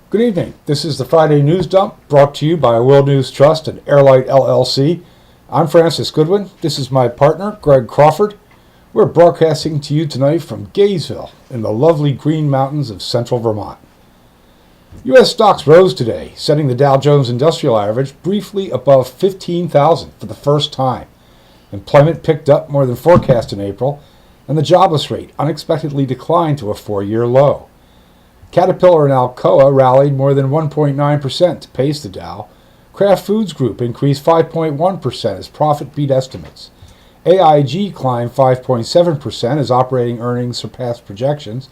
Good evening. This is the Friday Newsdump, brought to you by World News Trust and Airlight LLC. I'm Francis Goodwin. This is my partner, Greg Crawford. We're broadcasting to you tonight from Gaysville in the lovely Green Mountains of central Vermont. U.S. stocks rose today, setting the Dow Jones Industrial Average briefly above 15,000 for the first time. Employment picked up more than forecast in April, and the jobless rate unexpectedly declined to a 4-year low. Caterpillar and Alcoa rallied more than 1.9% to pace the Dow. Kraft Foods Group increased 5.1% as profit beat estimates. AIG climbed 5.7% as operating earnings surpassed projections.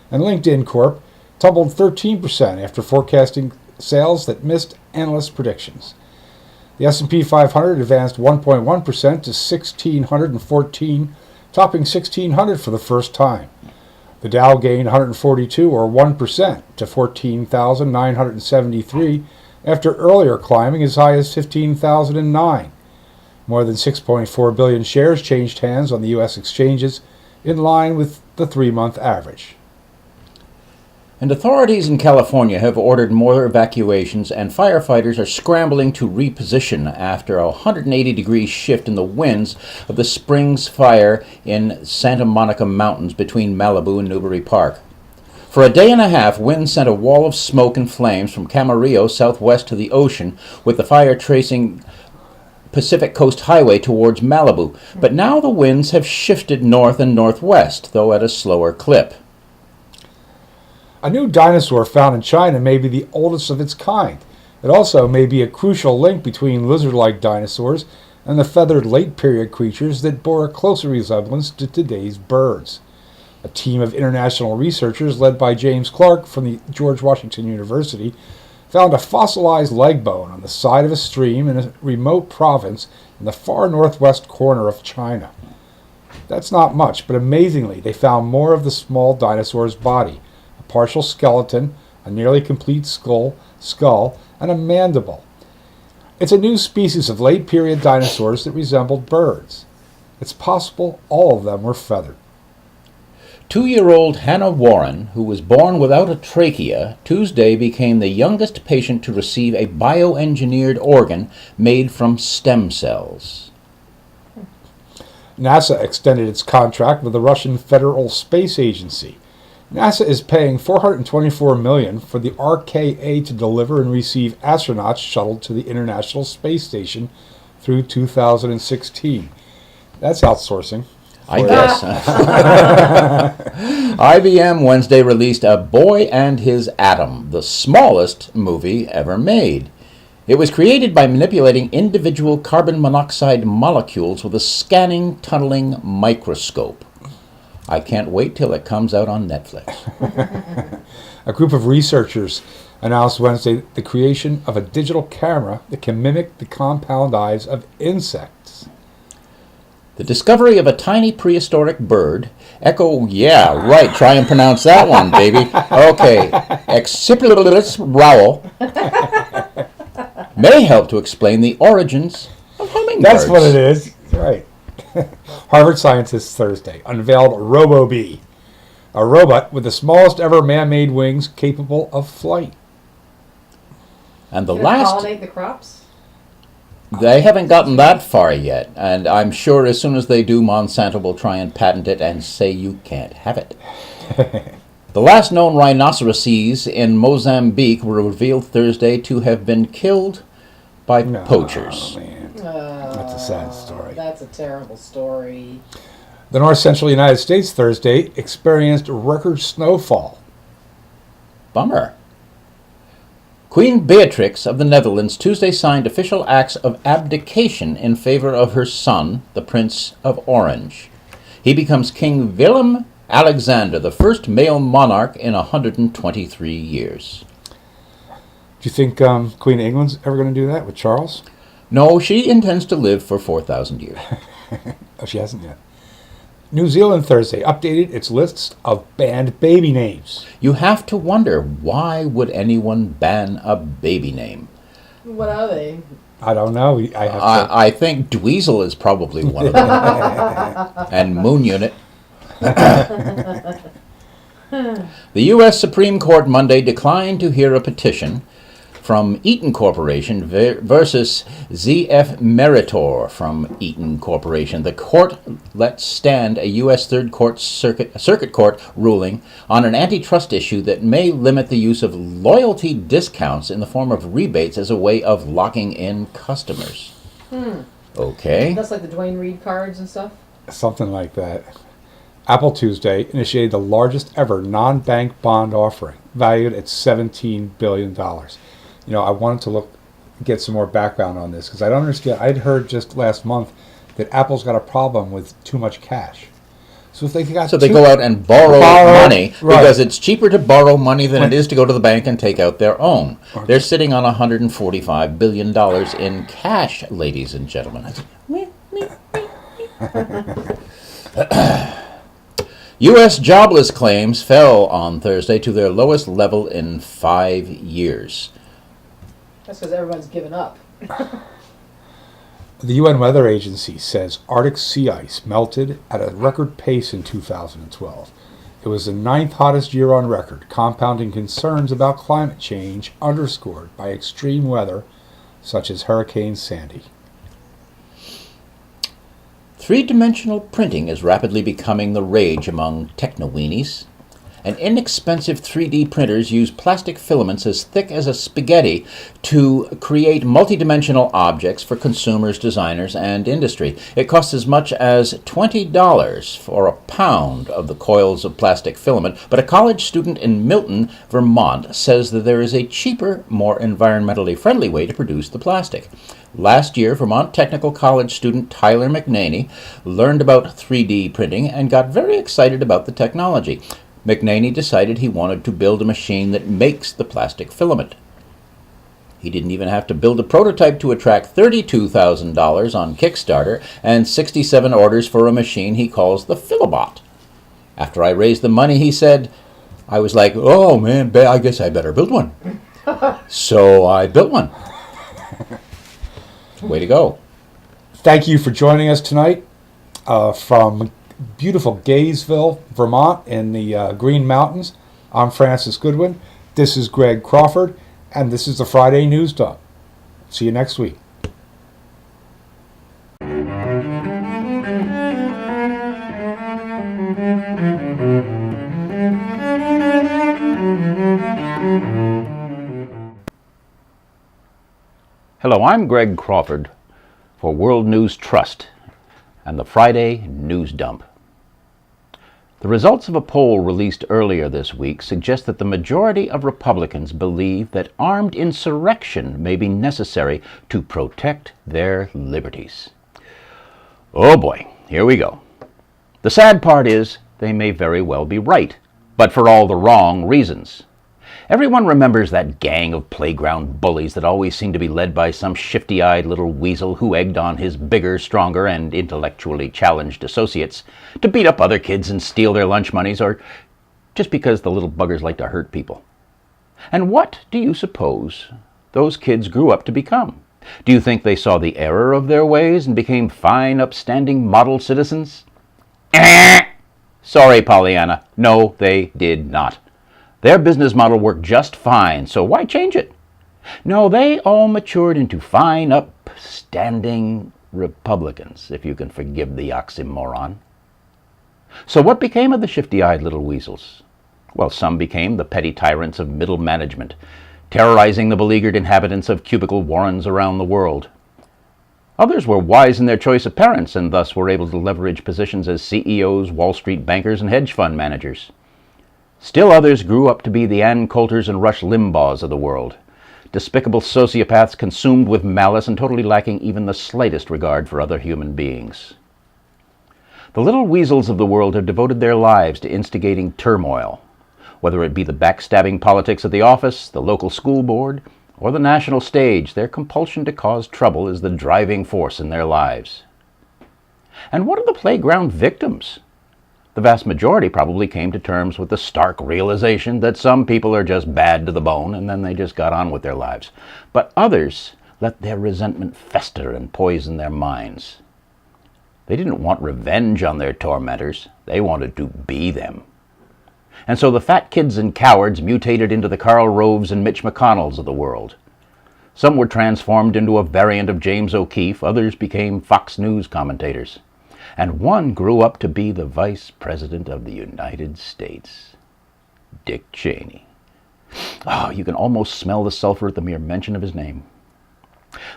And LinkedIn Corp tumbled 13% after forecasting sales that missed analyst predictions. The S&P 500 advanced 1.1% to 1,614, topping 1,600 for the first time. The Dow gained 142, or 1%, to 14,973 after earlier climbing as high as 15,009. More than 6.4 billion shares changed hands on the U.S. exchanges, in line with the 3-month average. And authorities in California have ordered more evacuations, and firefighters are scrambling to reposition after a 180-degree shift in the winds of the Springs fire in Santa Monica Mountains between Malibu and Newbury Park. For a day and a half, winds sent a wall of smoke and flames from Camarillo southwest to the ocean, with the fire tracing Pacific Coast Highway towards Malibu. But now the winds have shifted north and northwest, though at a slower clip. A new dinosaur found in China may be the oldest of its kind. It also may be a crucial link between lizard-like dinosaurs and the feathered late-period creatures that bore a closer resemblance to today's birds. A team of international researchers led by James Clark from the George Washington University found a fossilized leg bone on the side of a stream in a remote province in the far northwest corner of China. That's not much, but amazingly, they found more of the small dinosaur's body. Partial skeleton, a nearly complete skull, and a mandible. It's a new species of late-period dinosaurs that resembled birds. It's possible all of them were feathered. 2-year-old Hannah Warren, who was born without a trachea, Tuesday became the youngest patient to receive a bioengineered organ made from stem cells. NASA extended its contract with the Russian Federal Space Agency. NASA is paying $424 million for the RKA to deliver and receive astronauts shuttled to the International Space Station through 2016. That's outsourcing. I guess. IBM Wednesday released A Boy and His Atom, the smallest movie ever made. It was created by manipulating individual carbon monoxide molecules with a scanning, tunneling microscope. I can't wait till it comes out on Netflix. A group of researchers announced Wednesday the creation of a digital camera that can mimic the compound eyes of insects. The discovery of a tiny prehistoric bird, yeah, right, try and pronounce that one, baby. Okay, Excipilis rowel, may help to explain the origins of hummingbirds. That's what it is, right. Harvard scientists Thursday unveiled RoboBee, a robot with the smallest ever man-made wings capable of flight. And the Can last... pollinate the crops? They haven't gotten that far yet, and I'm sure as soon as they do, Monsanto will try and patent it and say you can't have it. The last known rhinoceroses in Mozambique were revealed Thursday to have been killed by poachers. Oh, man. That's a sad story. That's a terrible story. The north-central United States Thursday experienced record snowfall. Bummer. Queen Beatrix of the Netherlands Tuesday signed official acts of abdication in favor of her son, the Prince of Orange. He becomes King Willem Alexander, the first male monarch in 123 years. Do you think Queen of England's ever going to do that with Charles? No, she intends to live for 4,000 years. Oh, she hasn't yet. New Zealand Thursday updated its list of banned baby names. You have to wonder, why would anyone ban a baby name? What are they? I don't know. I think Dweezil is probably one of them. And Moon Unit. The U.S. Supreme Court Monday declined to hear a petition from Eaton Corporation versus ZF Meritor from Eaton Corporation. The court let stand a U.S. Third Circuit Court ruling on an antitrust issue that may limit the use of loyalty discounts in the form of rebates as a way of locking in customers. Okay. That's like the Dwayne Reed cards and stuff? Something like that. Apple Tuesday initiated the largest ever non-bank bond offering, valued at $17 billion. You know, I wanted to get some more background on this because I don't understand. I'd heard just last month that Apple's got a problem with too much cash. So if they go out and borrow money, right, because it's cheaper to borrow money than it is to go to the bank and take out their own. Okay. They're sitting on $145 billion in cash, ladies and gentlemen. U.S. jobless claims fell on Thursday to their lowest level in 5 years. That's because everyone's given up. The UN Weather Agency says Arctic sea ice melted at a record pace in 2012. It was the 9th hottest year on record, compounding concerns about climate change underscored by extreme weather such as Hurricane Sandy. Three-dimensional printing is rapidly becoming the rage among techno-weenies. And inexpensive 3D printers use plastic filaments as thick as a spaghetti to create multidimensional objects for consumers, designers, and industry. It costs as much as $20 for a pound of the coils of plastic filament, but a college student in Milton, Vermont, says that there is a cheaper, more environmentally friendly way to produce the plastic. Last year, Vermont Technical College student Tyler McNaney learned about 3D printing and got very excited about the technology. McNaney decided he wanted to build a machine that makes the plastic filament. He didn't even have to build a prototype to attract $32,000 on Kickstarter and 67 orders for a machine he calls the Filabot. After I raised the money, he said, I was like, oh man, I guess I better build one. So I built one. Way to go. Thank you for joining us tonight from beautiful Gaysville, Vermont in the Green Mountains. I'm Francis Goodwin. This is Greg Crawford, and this is the Friday Newsdump. See you next week. Hello, I'm Greg Crawford for World News Trust and the Friday News Dump. The results of a poll released earlier this week suggest that the majority of Republicans believe that armed insurrection may be necessary to protect their liberties. Oh boy, here we go. The sad part is they may very well be right, but for all the wrong reasons. Everyone remembers that gang of playground bullies that always seemed to be led by some shifty-eyed little weasel who egged on his bigger, stronger, and intellectually challenged associates to beat up other kids and steal their lunch monies, or just because the little buggers like to hurt people. And what do you suppose those kids grew up to become? Do you think they saw the error of their ways and became fine, upstanding model citizens? Sorry, Pollyanna. No, they did not. Their business model worked just fine, so why change it? No, they all matured into fine, upstanding Republicans, if you can forgive the oxymoron. So what became of the shifty-eyed little weasels? Well, some became the petty tyrants of middle management, terrorizing the beleaguered inhabitants of cubicle warrens around the world. Others were wise in their choice of parents and thus were able to leverage positions as CEOs, Wall Street bankers, and hedge fund managers. Still others grew up to be the Ann Coulters and Rush Limbaughs of the world, despicable sociopaths consumed with malice and totally lacking even the slightest regard for other human beings. The little weasels of the world have devoted their lives to instigating turmoil, whether it be the backstabbing politics at the office, the local school board, or the national stage. Their compulsion to cause trouble is the driving force in their lives. And what are the playground victims? The vast majority probably came to terms with the stark realization that some people are just bad to the bone, and then they just got on with their lives. But others let their resentment fester and poison their minds. They didn't want revenge on their tormentors. They wanted to be them. And so the fat kids and cowards mutated into the Karl Roves and Mitch McConnells of the world. Some were transformed into a variant of James O'Keefe. Others became Fox News commentators. And one grew up to be the Vice President of the United States, Dick Cheney. Oh, you can almost smell the sulfur at the mere mention of his name.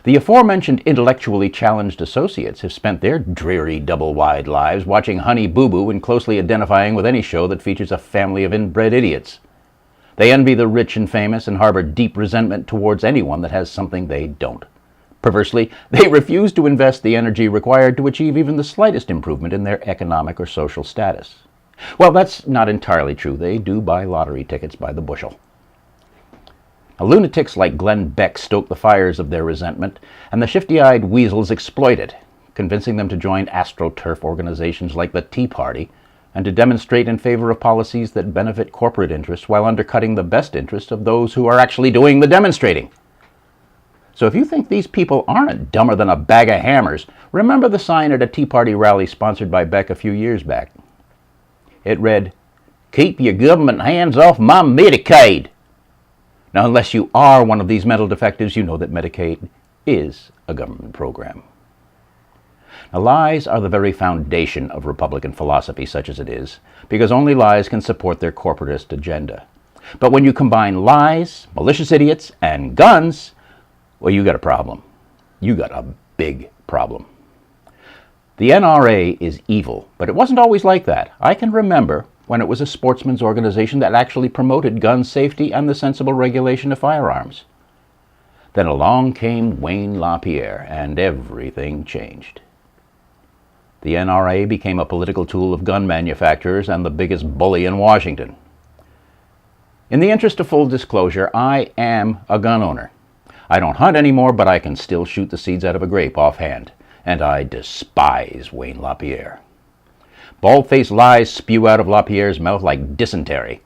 The aforementioned intellectually challenged associates have spent their dreary double-wide lives watching Honey Boo Boo and closely identifying with any show that features a family of inbred idiots. They envy the rich and famous and harbor deep resentment towards anyone that has something they don't. Perversely, they refuse to invest the energy required to achieve even the slightest improvement in their economic or social status. Well, that's not entirely true. They do buy lottery tickets by the bushel. Now, lunatics like Glenn Beck stoke the fires of their resentment, and the shifty-eyed weasels exploit it, convincing them to join astroturf organizations like the Tea Party and to demonstrate in favor of policies that benefit corporate interests while undercutting the best interests of those who are actually doing the demonstrating. So if you think these people aren't dumber than a bag of hammers, remember the sign at a Tea Party rally sponsored by Beck a few years back. It read, "Keep your government hands off my Medicaid." Now, unless you are one of these mental defectives, you know that Medicaid is a government program. Now, lies are the very foundation of Republican philosophy, such as it is, because only lies can support their corporatist agenda. But when you combine lies, malicious idiots, and guns, well, you got a problem. You got a big problem. The NRA is evil, but it wasn't always like that. I can remember when it was a sportsman's organization that actually promoted gun safety and the sensible regulation of firearms. Then along came Wayne LaPierre, and everything changed. The NRA became a political tool of gun manufacturers and the biggest bully in Washington. In the interest of full disclosure, I am a gun owner. I don't hunt anymore, but I can still shoot the seeds out of a grape offhand, and I despise Wayne LaPierre. Bald-faced lies spew out of LaPierre's mouth like dysentery.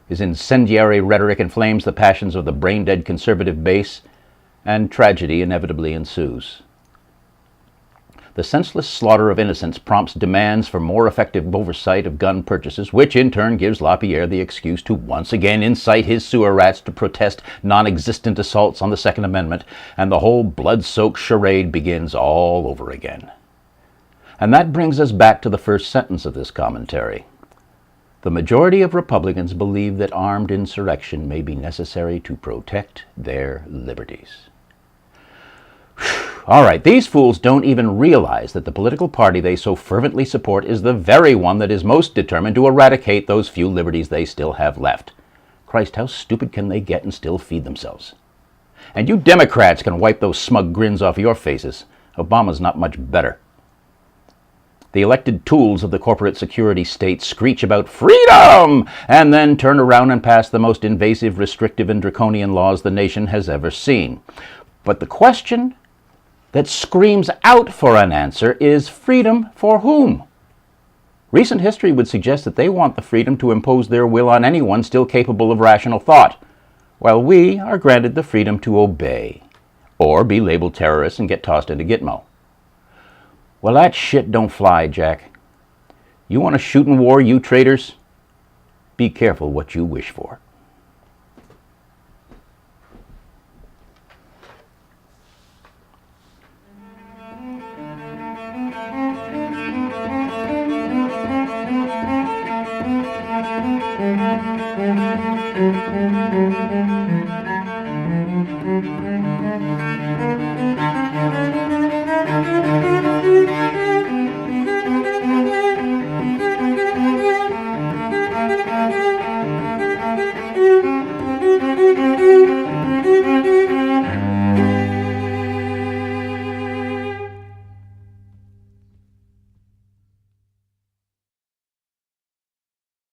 His incendiary rhetoric inflames the passions of the brain-dead conservative base, and tragedy inevitably ensues. The senseless slaughter of innocents prompts demands for more effective oversight of gun purchases, which in turn gives LaPierre the excuse to once again incite his sewer rats to protest non-existent assaults on the Second Amendment, and the whole blood-soaked charade begins all over again. And that brings us back to the first sentence of this commentary. The majority of Republicans believe that armed insurrection may be necessary to protect their liberties. All right, these fools don't even realize that the political party they so fervently support is the very one that is most determined to eradicate those few liberties they still have left. Christ, how stupid can they get and still feed themselves? And you Democrats can wipe those smug grins off your faces. Obama's not much better. The elected tools of the corporate security state screech about freedom and then turn around and pass the most invasive, restrictive, and draconian laws the nation has ever seen. But the question that screams out for an answer is freedom for whom? Recent history would suggest that they want the freedom to impose their will on anyone still capable of rational thought, while we are granted the freedom to obey, or be labeled terrorists and get tossed into Gitmo. Well, that shit don't fly, Jack. You want a shooting war, you traitors? Be careful what you wish for. Thank you.